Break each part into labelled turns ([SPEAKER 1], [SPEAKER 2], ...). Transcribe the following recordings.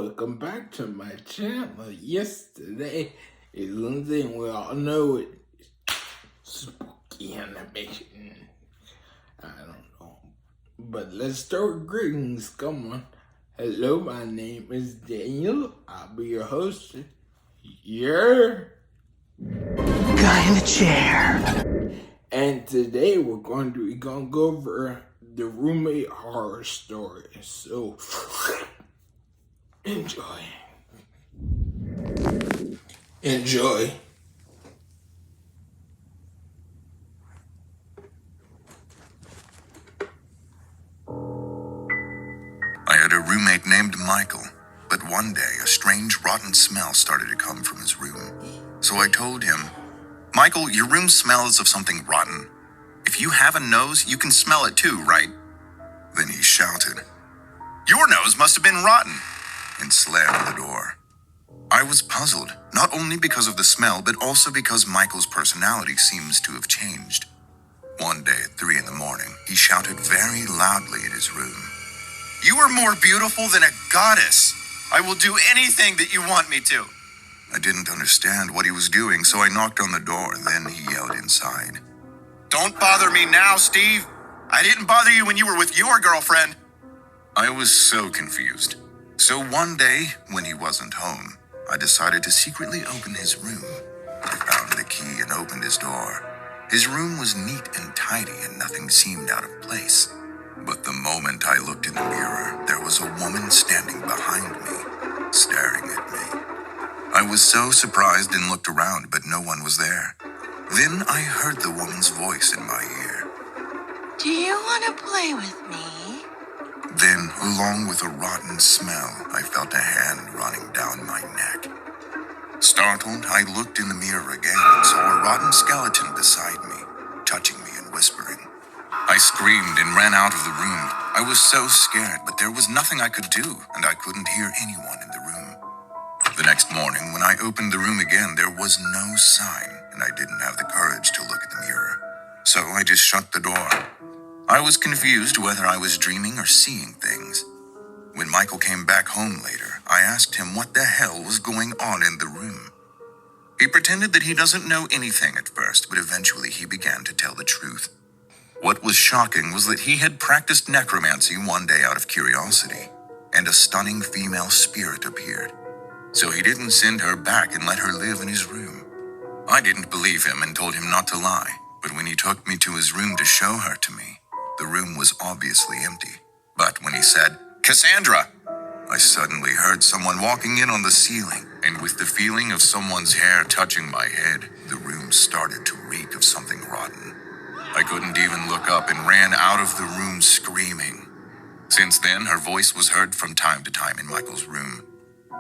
[SPEAKER 1] welcome back to my channel. Yesterday is one thing we all know it. Spooky animation. I don't know. But let's start greetings. Come on. Hello, my name is Daniel. I'll be your host. Guy in the chair. And today we're going to go over the roommate horror story. So enjoy.
[SPEAKER 2] I had a roommate named Michael, but one day a strange rotten smell started to come from his room. So I told him, "Michael, your room smells of something rotten. If you have a nose, you can smell it too, right?" Then he shouted, "Your nose must have been rotten," and slammed the door. I was puzzled, not only because of the smell, but also because Michael's personality seems to have changed. One day at 3 a.m, he shouted very loudly in his room, "You are more beautiful than a goddess. I will do anything that you want me to." I didn't understand what he was doing, so I knocked on the door. Then he yelled inside, "Don't bother me now, Steve. I didn't bother you when you were with your girlfriend." I was so confused. So one day, when he wasn't home, I decided to secretly open his room. I found the key and opened his door. His room was neat and tidy and nothing seemed out of place. But the moment I looked in the mirror, there was a woman standing behind me, staring at me. I was so surprised and looked around, but no one was there. Then I heard the woman's voice in my ear.
[SPEAKER 3] "Do you want to play with me?"
[SPEAKER 2] Then, along with a rotten smell, I felt a hand running down my neck. Startled, I looked in the mirror again and saw a rotten skeleton beside me, touching me and whispering. I screamed and ran out of the room. I was so scared, but there was nothing I could do, and I couldn't hear anyone in the room. The next morning, when I opened the room again, there was no sign, and I didn't have the courage to look at the mirror. So I just shut the door. I was confused whether I was dreaming or seeing things. When Michael came back home later, I asked him what the hell was going on in the room. He pretended that he doesn't know anything at first, but eventually he began to tell the truth. What was shocking was that he had practiced necromancy one day out of curiosity, and a stunning female spirit appeared. So he didn't send her back and let her live in his room. I didn't believe him and told him not to lie, but when he took me to his room to show her to me, the room was obviously empty. But when he said, "Cassandra," I suddenly heard someone walking in on the ceiling, and with the feeling of someone's hair touching my head, the room started to reek of something rotten. I couldn't even look up and ran out of the room screaming. Since then, her voice was heard from time to time in Michael's room.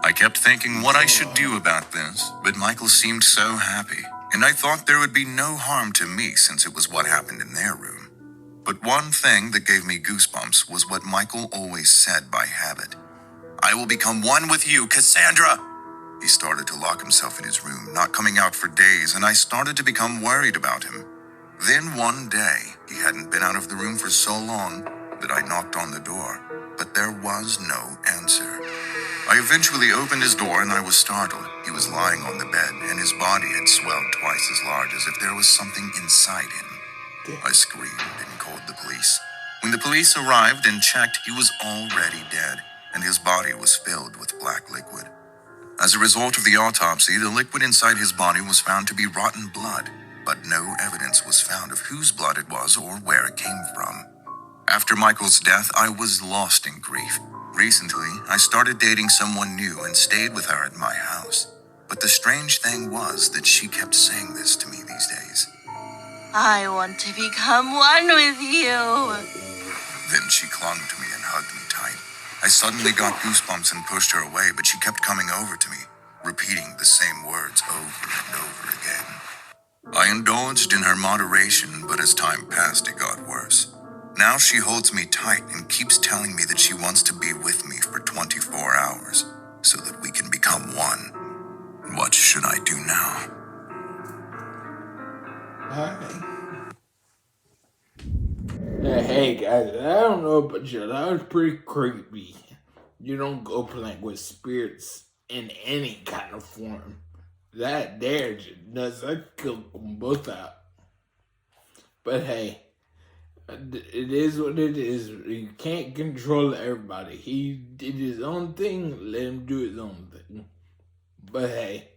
[SPEAKER 2] I kept thinking what I should do about this, but Michael seemed so happy, and I thought there would be no harm to me since it was what happened in their room. But one thing that gave me goosebumps was what Michael always said by habit. "I will become one with you, Cassandra." He started to lock himself in his room, not coming out for days, and I started to become worried about him. Then one day, he hadn't been out of the room for so long that I knocked on the door, but there was no answer. I eventually opened his door and I was startled. He was lying on the bed and his body had swelled twice as large as if there was something inside him. I screamed and called the police. When the police arrived and checked, he was already dead and his body was filled with black liquid. As a result of the autopsy, the liquid inside his body was found to be rotten blood, but no evidence was found of whose blood it was or where it came from. After Michael's death, I was lost in grief. Recently, I started dating someone new and stayed with her at my house. But the strange thing was that she kept saying this to me these days.
[SPEAKER 3] "I want to become one with you."
[SPEAKER 2] Then she clung to me and hugged me tight. I suddenly got goosebumps and pushed her away, but she kept coming over to me, repeating the same words over and over again. I indulged in her moderation, but as time passed, it got worse. Now she holds me tight and keeps telling me that she wants to be with me for 24 hours so that we can become one. What should I do now?
[SPEAKER 1] Hey guys, I don't know about you, that was pretty creepy. You don't go playing with spirits in any kind of form. That there just does. I kill them both out. But hey, it is what it is. You can't control everybody. He did his own thing. Let him do his own thing. But hey,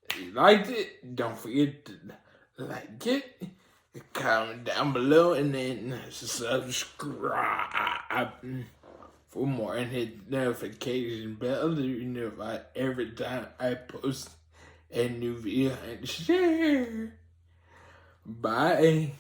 [SPEAKER 1] if you liked it, don't forget to like it, comment down below, and then subscribe for more, and hit the notification bell so you know every time I post a new video and share. Bye.